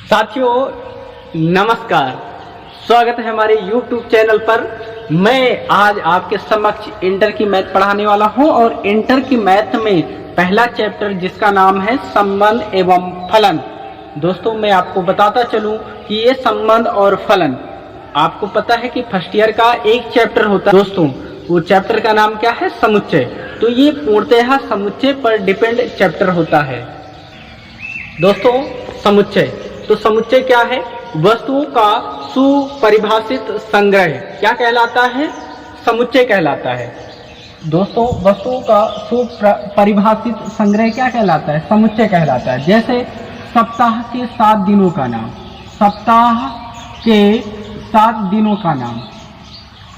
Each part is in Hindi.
साथियों नमस्कार, स्वागत है हमारे YouTube चैनल पर। मैं आज आपके समक्ष इंटर की मैथ पढ़ाने वाला हूं और इंटर की मैथ में पहला चैप्टर जिसका नाम है संबंध एवं फलन। दोस्तों मैं आपको बताता चलूं कि ये संबंध और फलन, आपको पता है कि फर्स्ट ईयर का एक चैप्टर होता है दोस्तों, वो चैप्टर का नाम क्या है? समुच्चय। तो ये पूर्णतः समुच्चय पर डिपेंड चैप्टर होता है दोस्तों। समुच्चय, तो समुच्चय क्या है? वस्तुओं का सुपरिभाषित संग्रह क्या कहलाता है? समुच्चय कहलाता है दोस्तों। वस्तुओं का सुपरिभाषित संग्रह क्या कहलाता है? समुच्चय कहलाता है। जैसे सप्ताह के 7 दिनों का नाम, सप्ताह के 7 दिनों का नाम,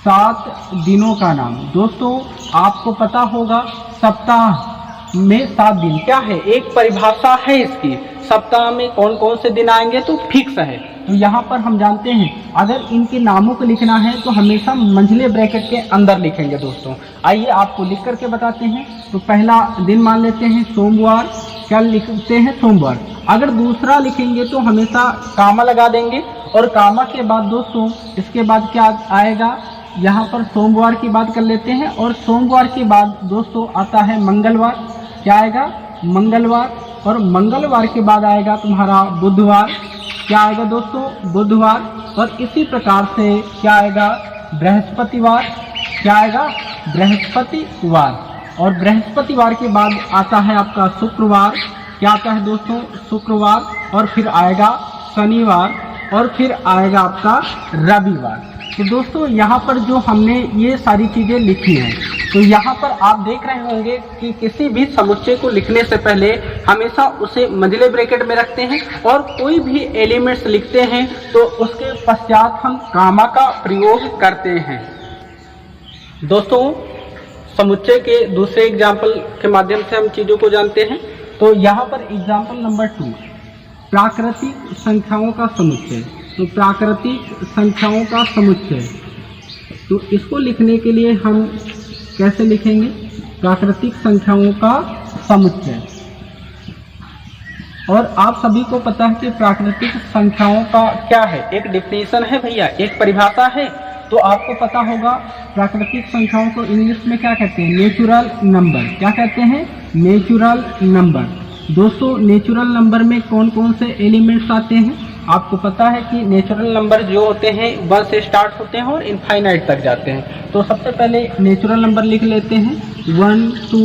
7 दिनों का नाम। दोस्तों आपको पता होगा सप्ताह में 7 दिन क्या है? एक परिभाषा है इसकी। सप्ताह में कौन कौन से दिन आएंगे तो फिक्स है। तो यहाँ पर हम जानते हैं अगर इनके नामों को लिखना है तो हमेशा मंझले ब्रैकेट के अंदर लिखेंगे दोस्तों। आइए आपको लिख करके बताते हैं। तो पहला दिन मान लेते हैं सोमवार, क्या लिखते हैं? सोमवार। अगर दूसरा लिखेंगे तो हमेशा कामा लगा देंगे और कामा के बाद दोस्तों इसके बाद क्या आएगा? यहाँ पर सोमवार की बात कर लेते हैं और सोमवार के बाद दोस्तों आता है मंगलवार। क्या आएगा? मंगलवार। और मंगलवार के बाद आएगा तुम्हारा बुधवार। क्या आएगा दोस्तों? बुधवार। और इसी प्रकार से क्या आएगा? बृहस्पतिवार। क्या आएगा? बृहस्पतिवार। और बृहस्पतिवार के बाद आता है आपका शुक्रवार। क्या आता है दोस्तों? शुक्रवार। और फिर आएगा शनिवार और फिर आएगा आपका रविवार। तो दोस्तों यहाँ पर जो हमने ये सारी चीज़ें लिखी हैं, तो यहाँ पर आप देख रहे होंगे कि किसी भी समुच्चय को लिखने से पहले हमेशा उसे मंझले ब्रैकेट में रखते हैं और कोई भी एलिमेंट्स लिखते हैं तो उसके पश्चात हम कामा का प्रयोग करते हैं दोस्तों। समुच्चय के दूसरे एग्जाम्पल के माध्यम से हम चीज़ों को जानते हैं। तो यहाँ पर एग्जाम्पल नंबर 2, प्राकृतिक संख्याओं का समुच्चय। तो प्राकृतिक संख्याओं का समुच्चय, तो इसको लिखने के लिए हम कैसे लिखेंगे? प्राकृतिक संख्याओं का समुच्चय। और आप सभी को पता है कि प्राकृतिक संख्याओं का क्या है? एक डिफिनेशन है भैया, एक परिभाषा है। तो आपको पता होगा प्राकृतिक संख्याओं को इंग्लिश में क्या कहते हैं? Natural number. क्या कहते हैं? Natural number. दोस्तों नेचुरल नंबर में कौन कौन से एलिमेंट्स आते हैं? आपको पता है कि नेचुरल नंबर जो होते हैं 1 से स्टार्ट होते हैं और इनफाइनाइट तक जाते हैं। तो सबसे पहले नेचुरल नंबर लिख लेते हैं 1 2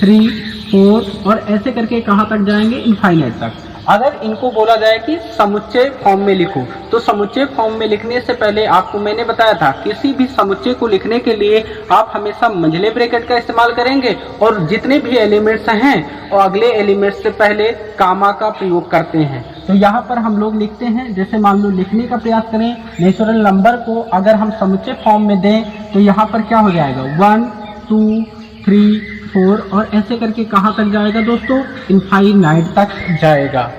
3 4 और ऐसे करके कहाँ तक जाएंगे? इनफाइनाइट तक। अगर इनको बोला जाए कि समुच्चय फॉर्म में लिखो, तो समुच्चय फॉर्म में लिखने से पहले आपको मैंने बताया था किसी भी समुच्चय को लिखने के लिए आप हमेशा मंझले ब्रैकेट का इस्तेमाल करेंगे और जितने भी एलिमेंट्स हैं और अगले एलिमेंट्स से पहले कामा का प्रयोग करते हैं। तो यहाँ पर हम लोग लिखते हैं, जैसे मान लो लिखने का प्रयास करें नेचुरल नंबर को अगर हम समुच्चय फॉर्म में दें तो यहाँ पर क्या हो जाएगा? 1 2 3 4 और ऐसे करके कहाँ तक जाएगा दोस्तों? इनफाइनाइट तक जाएगा।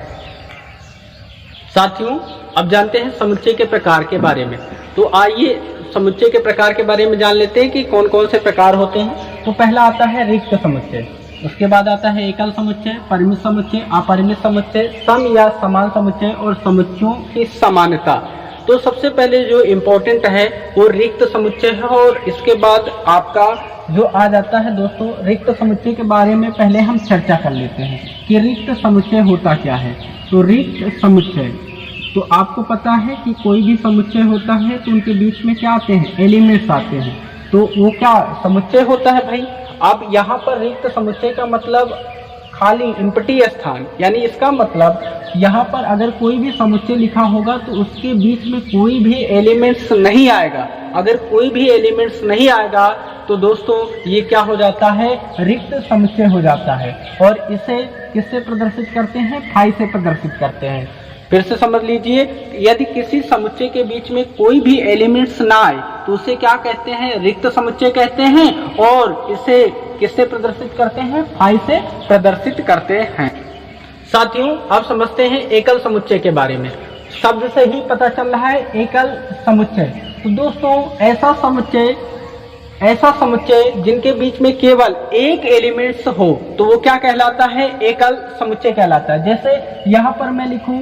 साथियों अब जानते हैं समुच्चय के प्रकार के बारे में। तो आइए समुच्चय के प्रकार के बारे में जान लेते हैं कि कौन कौन से प्रकार होते हैं। तो पहला आता है रिक्त समुच्चय, उसके बाद आता है एकल समुच्चय, परिमित समुच्चय, अपरिमित समुच्चय, सम या समान समुच्चय और समुच्चयों की समानता। तो सबसे पहले जो इम्पोर्टेंट है वो रिक्त समुच्चय है और इसके बाद आपका जो आ जाता है दोस्तों रिक्त समुच्चय के बारे में पहले हम चर्चा कर लेते हैं कि रिक्त समुच्चय होता क्या है। तो रिक्त समुच्चय, तो आपको पता है कि कोई भी समुच्चय होता है तो उनके बीच में क्या आते हैं? एलिमेंट्स आते हैं। तो वो क्या समुच्चय होता है भाई? अब यहाँ पर रिक्त समुच्चय का मतलब खाली एम्प्टी स्थान, यानी इसका मतलब यहाँ पर अगर कोई भी समुच्चय लिखा होगा तो उसके बीच में कोई भी एलिमेंट्स नहीं आएगा। अगर कोई भी एलिमेंट्स नहीं आएगा तो दोस्तों ये क्या हो जाता है? रिक्त समुच्चय हो जाता है। और इसे किससे प्रदर्शित करते हैं? फाई से प्रदर्शित करते हैं। फिर से समझ लीजिए, यदि किसी समुच्चय के बीच में कोई भी एलिमेंट्स ना आए तो उसे क्या कहते हैं? रिक्त समुच्चय कहते हैं। और इसे किससे प्रदर्शित करते हैं? फाई से प्रदर्शित करते हैं। साथियों अब समझते हैं एकल समुच्चय के बारे में। शब्द से ही पता चल रहा है एकल समुच्चय। तो दोस्तों ऐसा समुच्चय ऐसा समुच्चय जिनके बीच में केवल एक एलिमेंट्स हो तो वो क्या कहलाता है, एकल समुच्चय कहलाता है। जैसे यहाँ पर मैं लिखूं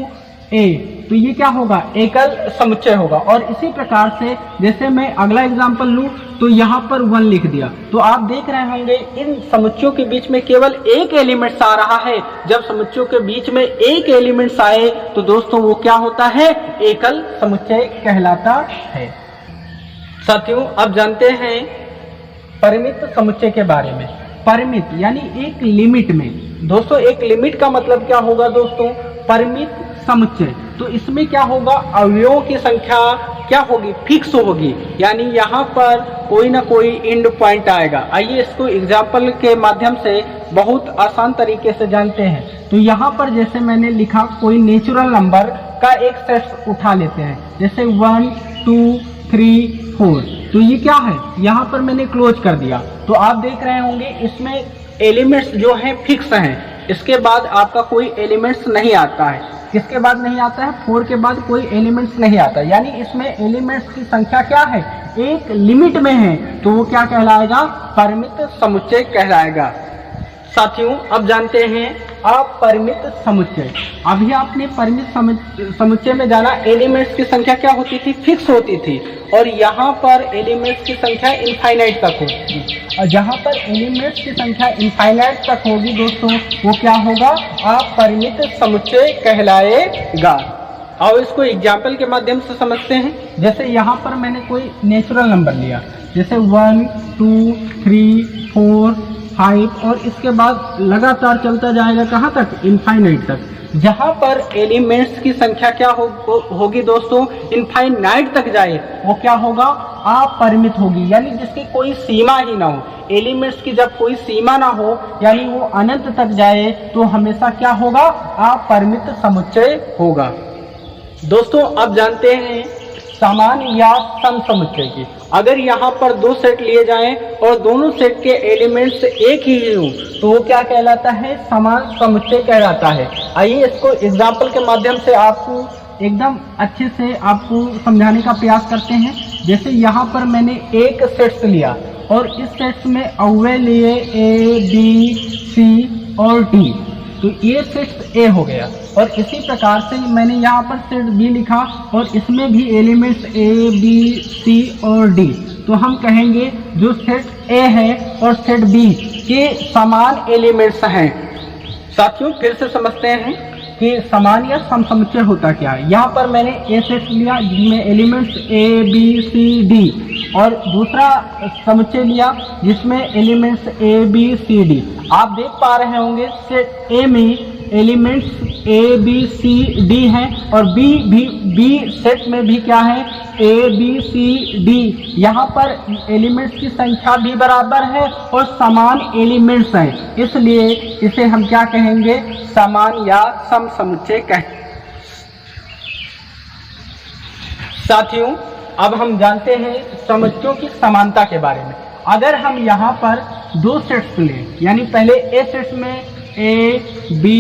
ए, तो ये क्या होगा, एकल समुच्चय होगा। और इसी प्रकार से जैसे मैं अगला एग्जांपल लूं तो यहाँ पर 1 लिख दिया, तो आप देख रहे होंगे इन समुच्चयों के बीच में केवल एक एलिमेंट्स आ रहा है। जब समुच्चयों के बीच में एक एलिमेंट्स आए तो दोस्तों वो क्या होता है, एकल समुच्चय कहलाता है। साथियों अब जानते हैं परिमित समुच्चय के बारे में। परिमित यानी एक लिमिट में। दोस्तों एक लिमिट का मतलब क्या होगा दोस्तों, परिमित समुच्चय। तो इसमें क्या होगा, अवयवों की संख्या क्या होगी, फिक्स होगी, यानी यहाँ पर कोई ना कोई एंड पॉइंट आएगा। आइए इसको एग्जाम्पल के माध्यम से बहुत आसान तरीके से जानते हैं। तो यहाँ पर जैसे मैंने लिखा कोई नेचुरल नंबर का एक सेट उठा लेते हैं, जैसे 1 2 3 4, तो ये क्या है, यहाँ पर मैंने क्लोज कर दिया। तो आप देख रहे होंगे इसमें एलिमेंट्स जो हैं फिक्स हैं, इसके बाद आपका कोई एलिमेंट्स नहीं आता है। किसके बाद नहीं आता है, 4 के बाद कोई एलिमेंट्स नहीं आता, यानी इसमें एलिमेंट्स की संख्या क्या है, एक लिमिट में है, तो वो क्या कहलाएगा, परिमित समुच्चय कहलाएगा। साथियों अब जानते हैं अपरिमित समुच्चय। अभी आपने परिमित समुच्चय में जाना एलिमेंट्स की संख्या क्या होती थी, फिक्स होती थी, और यहाँ पर एलिमेंट्स की संख्या इनफाइनाइट तक होगी। और जहाँ पर एलिमेंट्स की संख्या इनफाइनाइट तक होगी दोस्तों वो क्या होगा, अपरिमित समुच्चय कहलाएगा। और इसको एग्जाम्पल के माध्यम से समझते हैं। जैसे यहाँ पर मैंने कोई नेचुरल नंबर लिया, जैसे 1 2 3 4 5, और इसके बाद लगातार चलता जाएगा कहाँ तक, इनफाइनाइट तक। जहाँ पर एलिमेंट्स की संख्या क्या होगी दोस्तों, इनफाइनाइट तक जाए, वो क्या होगा, अपरिमित होगी, यानी जिसकी कोई सीमा ही ना हो। एलिमेंट्स की जब कोई सीमा ना हो, यानी वो अनंत तक जाए, तो हमेशा क्या होगा, अपरिमित समुच्चय होगा। दोस्तों अब जानते हैं समान या सम समुच्चय की। अगर यहाँ पर 2 सेट लिए जाएं और दोनों सेट के एलिमेंट्स एक ही हों तो वो क्या कहलाता है, समान समुच्चय कहलाता है। आइए इसको एग्जाम्पल के माध्यम से आपको एकदम अच्छे से आपको समझाने का प्रयास करते हैं। जैसे यहाँ पर मैंने एक सेट्स लिया और इस सेट्स में अव्यय लिए A B C और D, तो ये सेट ए हो गया। और इसी प्रकार से मैंने यहाँ पर सेट बी लिखा और इसमें भी एलिमेंट्स ए बी सी और डी, तो हम कहेंगे जो सेट ए है और सेट बी के समान एलिमेंट्स हैं। साथियों फिर से समझते हैं कि समान या सम समुच्चय होता क्या है। यहाँ पर मैंने ए सेट लिया जिसमें elements A B C D, और दूसरा समुच्चय लिया जिसमें elements A B C D. आप देख पा रहे होंगे सेट ए में elements A B C D हैं और बी सेट में भी क्या है, ए बी सी डी। यहाँ पर एलिमेंट्स की संख्या भी बराबर है और समान एलिमेंट्स हैं, इसलिए इसे हम क्या कहेंगे, समान या सम समुच्चय कहेंगे। साथियों अब हम जानते हैं समुच्चयों की समानता के बारे में। अगर हम यहाँ पर 2 सेट्स लें, यानी पहले ए सेट्स में ए बी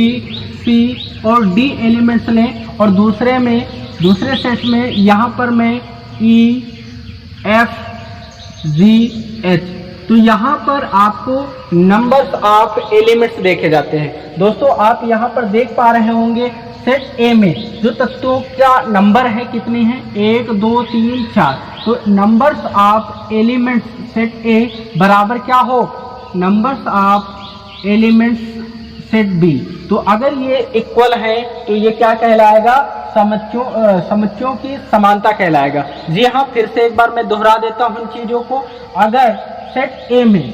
सी और डी एलिमेंट्स लें और दूसरे सेट में यहाँ पर मैं ई एफ जी एच, तो यहाँ पर आपको नंबर्स ऑफ एलिमेंट्स देखे जाते हैं। दोस्तों आप यहाँ पर देख पा रहे होंगे सेट ए में जो तत्वों का नंबर है कितने हैं, 1 2 3 4, तो numbers of elements set A बराबर क्या हो, numbers of elements set B. तो अगर ये इक्वल है तो ये क्या कहलाएगा, समुच्चयों की समानता कहलाएगा। जी हाँ, फिर से एक बार मैं दोहरा देता हूँ इन चीजों को। अगर सेट ए में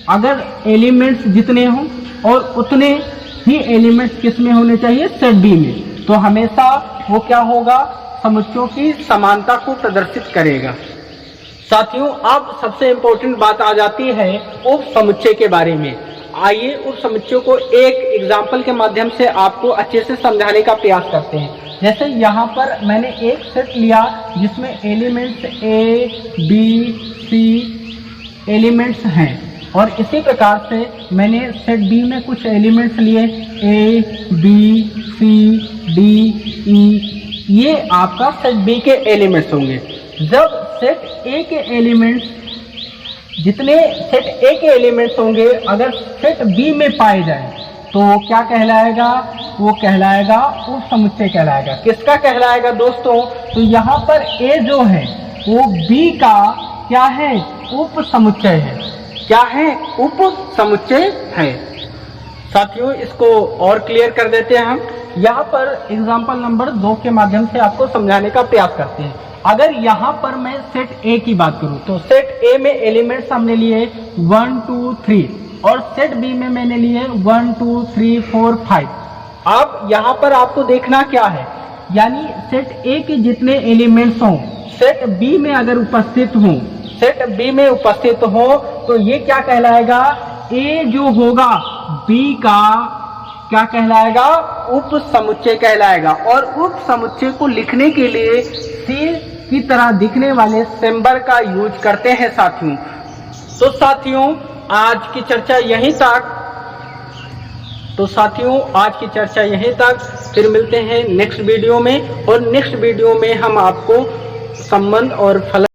अगर एलिमेंट्स जितने हों और उतने ही एलिमेंट्स किस में होने चाहिए, सेट बी में, तो हमेशा वो क्या होगा, समुच्चयों की समानता को प्रदर्शित करेगा। साथियों अब सबसे इम्पोर्टेंट बात आ जाती है उप समुच्चय के बारे में। आइए उप समुच्चयों को एक एग्जाम्पल के माध्यम से आपको अच्छे से समझाने का प्रयास करते हैं। जैसे यहाँ पर मैंने एक सेट लिया जिसमें elements A B C elements हैं और इसी प्रकार से मैंने सेट बी में कुछ एलिमेंट्स लिए ए बी सी डी ई, ये आपका सेट बी के एलिमेंट्स होंगे। जब सेट ए के एलिमेंट्स जितने सेट ए के एलिमेंट्स होंगे अगर सेट बी में पाए जाए तो वो क्या कहलाएगा, वो कहलाएगा उप समुच्चय कहलाएगा। किसका कहलाएगा दोस्तों, तो यहाँ पर ए जो है वो बी का क्या है, उप समुच्चय है। क्या है, उप समुच्चय है। साथियों इसको और क्लियर कर देते हैं हम। यहाँ पर एग्जाम्पल नंबर 2 के माध्यम से आपको समझाने का प्रयास करते हैं। अगर यहाँ पर मैं सेट ए की बात करूँ तो सेट ए में एलिमेंट्स हमने लिए 1 2 3 और सेट बी में मैंने लिए 1 2 3 4 5। अब यहाँ पर आपको देखना क्या है, यानी सेट ए के जितने एलिमेंट्स हों सेट बी में अगर उपस्थित हों, सेट बी में उपस्थित हो तो ये क्या कहलाएगा, ए जो होगा बी का क्या कहलाएगा, उप समुच्चय कहलाएगा। और उप समुच्चय को लिखने के लिए सी की तरह दिखने वाले सिंबल का यूज करते हैं साथियों। तो साथियों आज की चर्चा यहीं तक। फिर मिलते हैं नेक्स्ट वीडियो में, और नेक्स्ट वीडियो में हम आपको संबंध और फलन